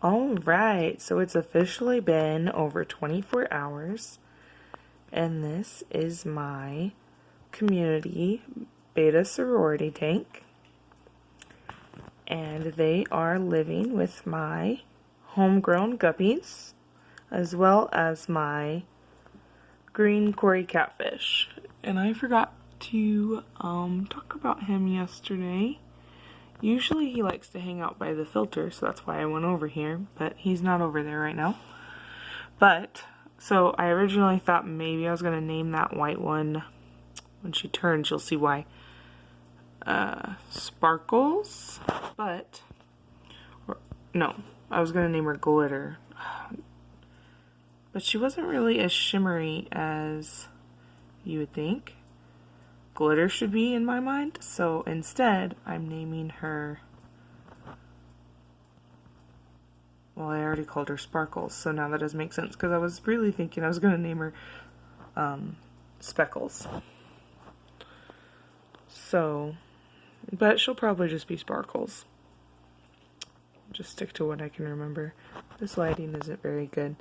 All right, so it's officially been over 24 hours, and this is my community Betta sorority tank, and they are living with my homegrown guppies, as well as my green Cory catfish. And I forgot to talk about him yesterday. Usually he likes to hang out by the filter, so that's why I went over here, but he's not over there right now. But, so I originally thought maybe I was going to name that white one. When she turns, you'll see why. Sparkles, but, no, I was going to name her Glitter. But she wasn't really as shimmery as you would think Glitter should be in my mind, so instead I'm naming her, well, I already called her Sparkles, so now that does make sense, because I was really thinking I was going to name her Speckles. So, but she'll probably just be Sparkles. Just stick to what I can remember. This lighting isn't very good.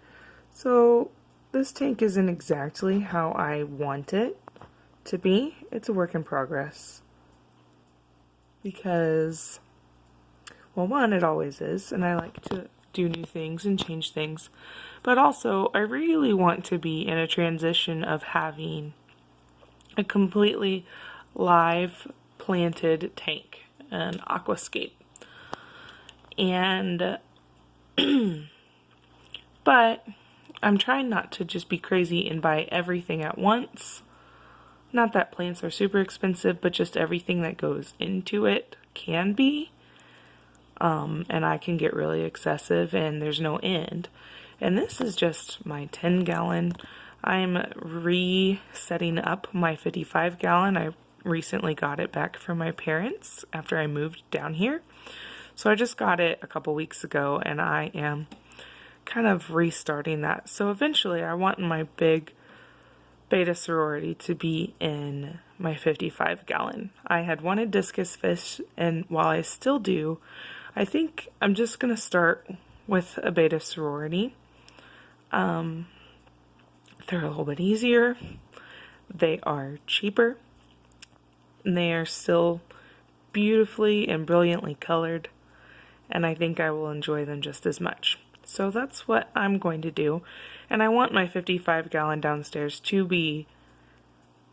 So, this tank isn't exactly how I want it to be. It's a work in progress. Because, well, one, it always is, and I like to do new things and change things. But also, I really want to be in a transition of having a completely live planted tank, an aquascape. And, but I'm trying not to just be crazy and buy everything at once. Not that plants are super expensive, but just everything that goes into it can be. And I can get really excessive and there's no end. And this is just my 10-gallon. I'm resetting up my 55-gallon. I recently got it back from my parents after I moved down here. So I just got it a couple weeks ago and I am kind of restarting that. So eventually I want my big Betta sorority to be in my 55-gallon. I had wanted discus fish, and while I still do, I think I'm just going to start with a Betta sorority. They're a little bit easier. They are cheaper. And they are still beautifully and brilliantly colored, and I think I will enjoy them just as much. So that's what I'm going to do. And I want my 55-gallon downstairs to be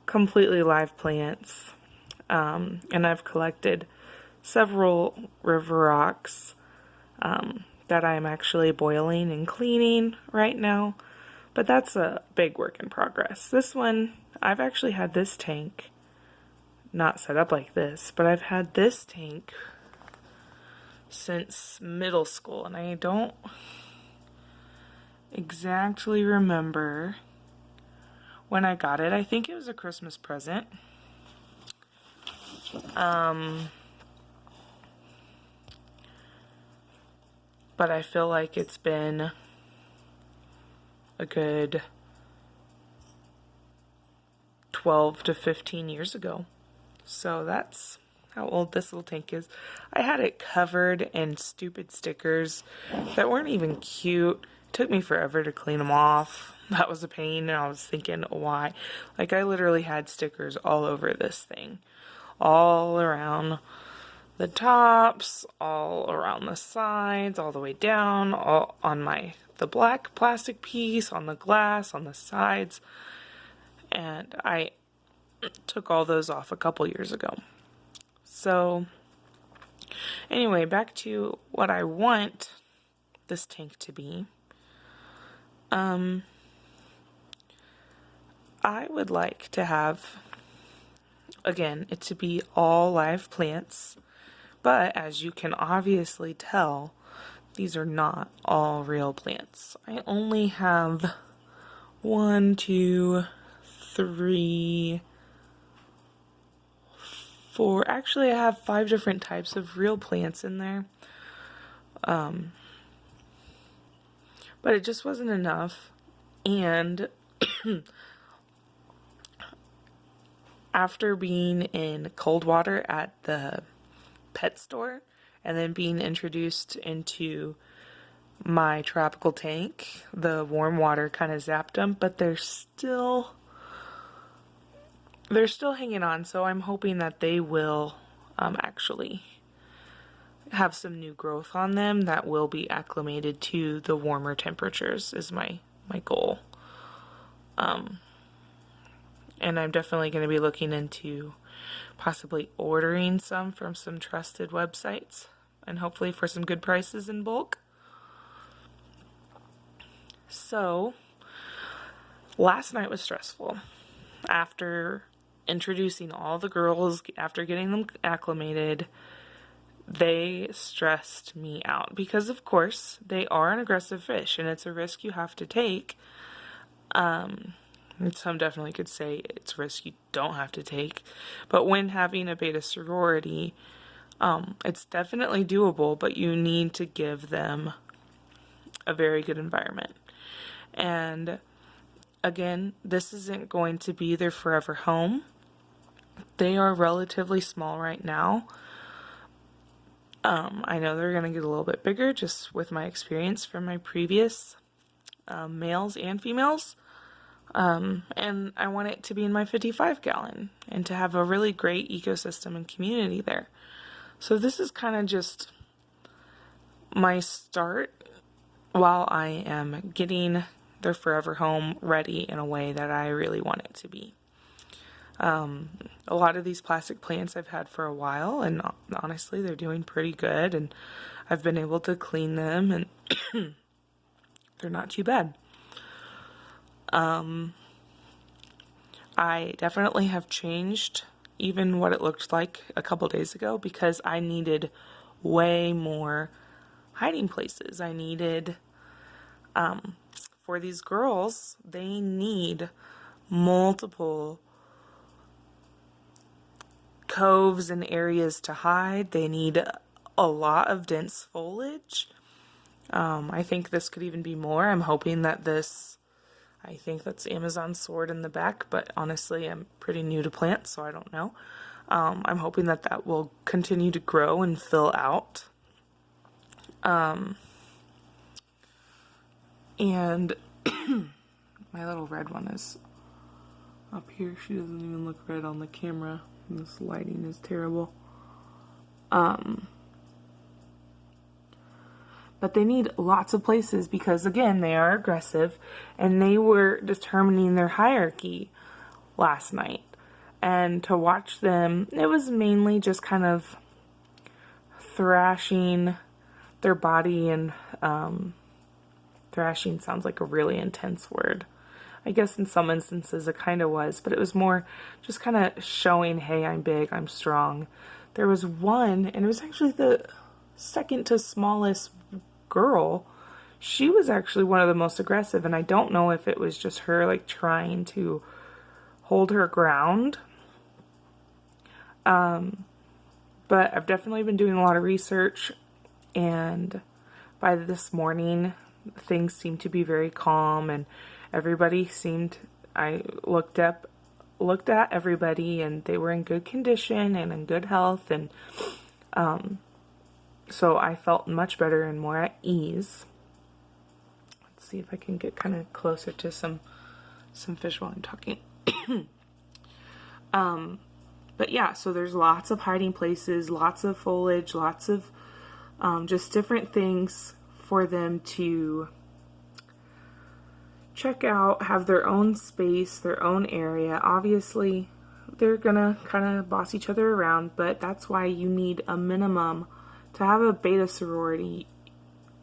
completely live plants. And I've collected several river rocks that I'm actually boiling and cleaning right now. But that's a big work in progress. This one, I've actually had this tank not set up like this, but I've had this tank since middle school, and I don't exactly remember when I got it. I think it was a Christmas present. But I feel like it's been a good 12 to 15 years ago. So that's how old this little tank is. I had it covered in stupid stickers that weren't even cute. It took me forever to clean them off. That was a pain, and I was thinking, why? Like, I literally had stickers all over this thing. All around the tops, all around the sides, all the way down, all on the black plastic piece, on the glass, on the sides. And I took all those off a couple years ago. So, anyway, back to what I want this tank to be. I would like to have, again, it to be all live plants, but as you can obviously tell, these are not all real plants. I only have 1, 2, 3, 4, actually I have 5 different types of real plants in there. But it just wasn't enough, and after being in Coldwater at the pet store, and then being introduced into my tropical tank. The warm water kind of zapped them, but they're still hanging on, so I'm hoping that they will actually have some new growth on them that will be acclimated to the warmer temperatures is my goal. And I'm definitely going to be looking into possibly ordering some from some trusted websites and hopefully for some good prices in bulk. So, last night was stressful. After introducing all the girls, after getting them acclimated, they stressed me out because, of course, they are an aggressive fish and it's a risk you have to take. Some definitely could say it's a risk you don't have to take, but when having a beta sorority, it's definitely doable, but you need to give them a very good environment. And again, this isn't going to be their forever home. They are relatively small right now. I know they're going to get a little bit bigger just with my experience from my previous males and females. And I want it to be in my 55 gallon and to have a really great ecosystem and community there. So this is kind of just my start while I am getting their forever home ready in a way that I really want it to be. A lot of these plastic plants I've had for a while, and honestly, they're doing pretty good, and I've been able to clean them, and they're not too bad. I definitely have changed even what it looked like a couple days ago because I needed way more hiding places. I needed, for these girls, they need multiple coves and areas to hide. They need a lot of dense foliage. I think this could even be more. I'm hoping that I think that's Amazon sword in the back, but honestly, I'm pretty new to plants, so I don't know. I'm hoping that will continue to grow and fill out. And my little red one is up here. She doesn't even look red on the camera. This lighting is terrible. But they need lots of places because, again, they are aggressive, and they were determining their hierarchy last night. And to watch them, it was mainly just kind of thrashing their body, and thrashing sounds like a really intense word. I guess in some instances it kind of was, but it was more just kind of showing, hey, I'm big, I'm strong. There was one, and it was actually the second to smallest girl. She was actually one of the most aggressive, and I don't know if it was just her like trying to hold her ground. But I've definitely been doing a lot of research, and by this morning things seemed to be very calm, and I looked at everybody, and they were in good condition and in good health, and so I felt much better and more at ease. Let's see if I can get kind of closer to some fish while I'm talking. But yeah, so there's lots of hiding places, lots of foliage, lots of just different things for them to check out, have their own space, their own area. Obviously, they're gonna kind of boss each other around, but that's why you need a minimum to have a beta sorority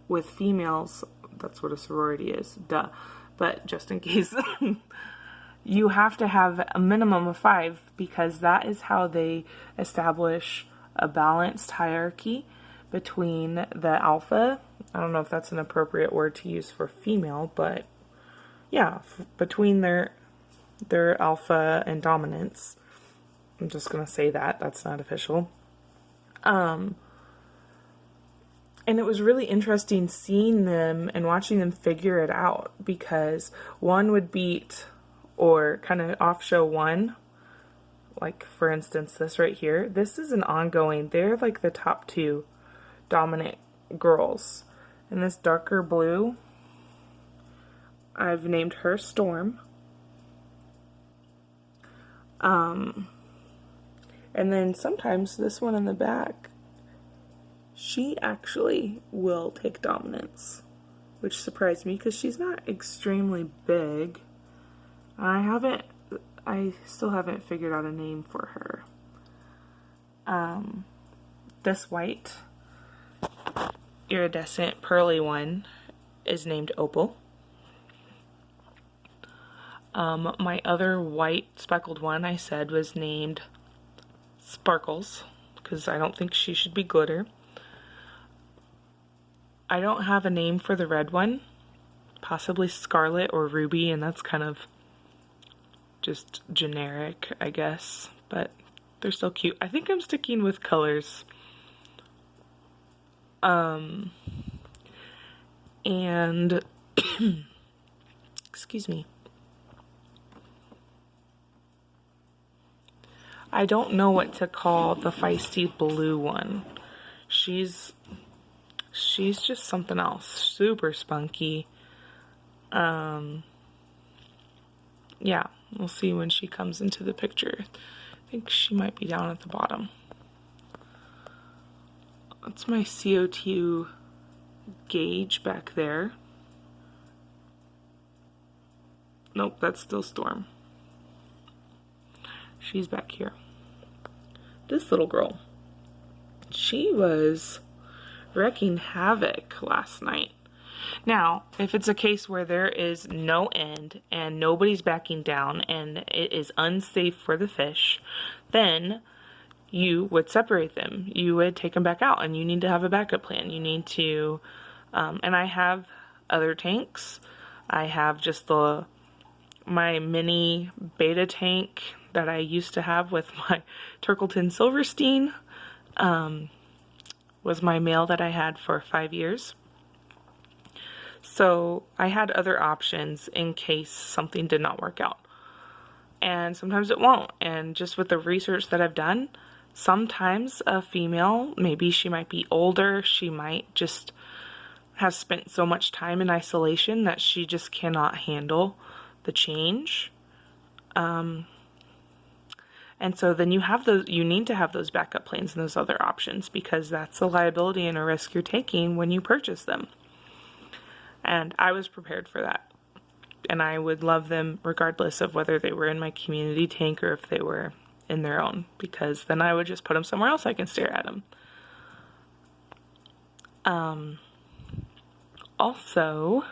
with females. That's what a sorority is, duh. But just in case, you have to have a minimum of 5 because that is how they establish a balanced hierarchy between the alpha. I don't know if that's an appropriate word to use for female, but yeah, between their alpha and dominance. I'm just gonna say that's not official. And it was really interesting seeing them and watching them figure it out because one would beat or kind of off-show one. Like, for instance, this right here. This is an ongoing. They're like the top 2 dominant girls. And this darker blue, I've named her Storm. And then sometimes this one in the back, she actually will take dominance, which surprised me because she's not extremely big. I still haven't figured out a name for her. This white iridescent pearly one is named Opal. My other white speckled one I said was named Sparkles, because I don't think she should be glitter. I don't have a name for the red one, possibly Scarlet or Ruby, and that's kind of just generic, I guess, but they're still cute. I think I'm sticking with colors. And excuse me. I don't know what to call the feisty blue one. She's just something else. Super spunky. Yeah, we'll see when she comes into the picture. I think she might be down at the bottom. That's my CO2 gauge back there. Nope, that's still Storm. She's back here. This little girl, she was wreaking havoc last night. Now, if it's a case where there is no end and nobody's backing down and it is unsafe for the fish, then you would separate them. You would take them back out, and you need to have a backup plan. You need to, and I have other tanks. I have just my mini Betta tank that I used to have with my Turkleton Silverstein. Was my male that I had for 5 years. So I had other options in case something did not work out. And sometimes it won't. And just with the research that I've done, sometimes a female, maybe she might be older, she might just have spent so much time in isolation that she just cannot handle the change. And so then you need to have those backup plans and those other options, because that's a liability and a risk you're taking when you purchase them. And I was prepared for that. And I would love them regardless of whether they were in my community tank or if they were in their own, because then I would just put them somewhere else I can stare at them. Also,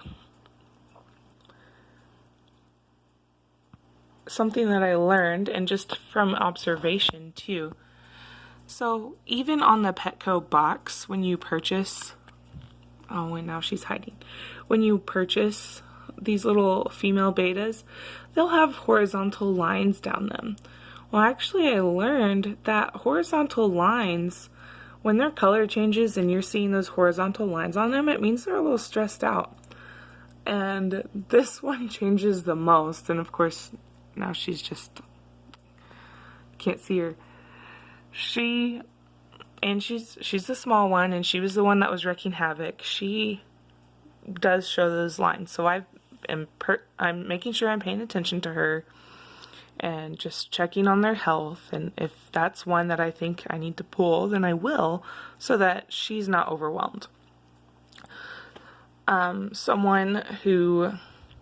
something that I learned, and just from observation too. So even on the Petco box, when you purchase, oh, and now she's hiding. When you purchase these little female bettas, they'll have horizontal lines down them. Well, actually, I learned that horizontal lines, when their color changes and you're seeing those horizontal lines on them, it means they're a little stressed out. And this one changes the most, and of course, now she's just, can't see her. She's the small one, and she was the one that was wreaking havoc. She does show those lines, so I'm making sure I'm paying attention to her and just checking on their health, and if that's one that I think I need to pull, then I will, so that she's not overwhelmed. Someone who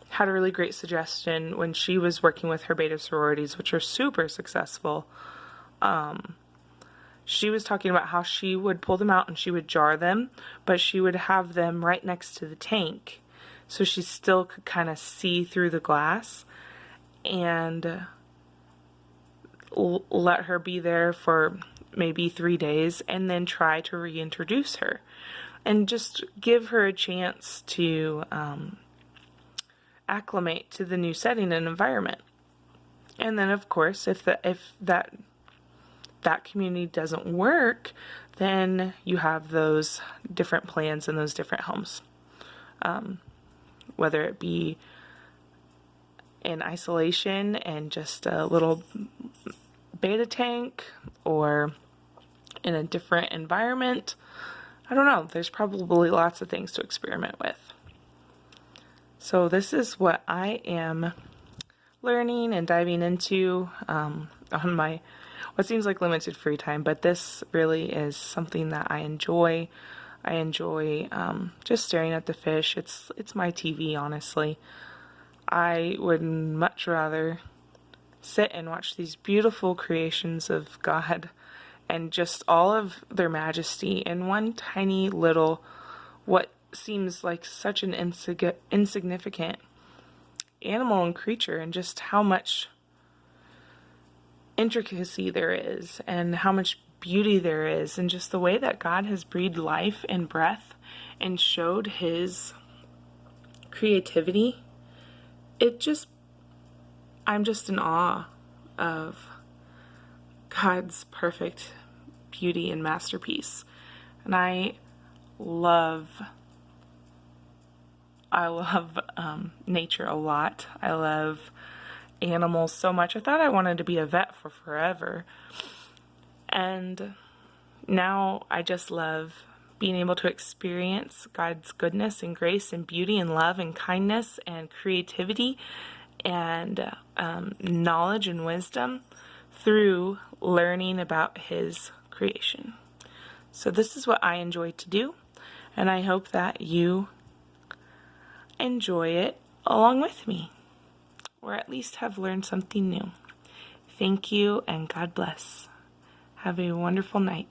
had a really great suggestion when she was working with her beta sororities, which are super successful. She was talking about how she would pull them out and she would jar them, but she would have them right next to the tank, so she still could kind of see through the glass, and let her be there for maybe 3 days, and then try to reintroduce her, and just give her a chance to acclimate to the new setting and environment. And then, of course, if that community doesn't work, then you have those different plans in those different homes. Whether it be in isolation and just a little beta tank, or in a different environment. I don't know, there's probably lots of things to experiment with. So this is what I am learning and diving into on my what seems like limited free time, but this really is something that I enjoy. I enjoy just staring at the fish. It's my TV, honestly. I would much rather sit and watch these beautiful creations of God and just all of their majesty in one tiny little, what seems like such an insignificant animal and creature, and just how much intricacy there is and how much beauty there is, and just the way that God has breathed life and breath and showed his creativity. I'm just in awe of God's perfect beauty and masterpiece. And I love nature a lot. I love animals so much. I thought I wanted to be a vet for forever. And now I just love being able to experience God's goodness and grace and beauty and love and kindness and creativity and knowledge and wisdom through learning about his creation. So this is what I enjoy to do, and I hope that you enjoy it along with me, or at least have learned something new. Thank you, and God bless. Have a wonderful night.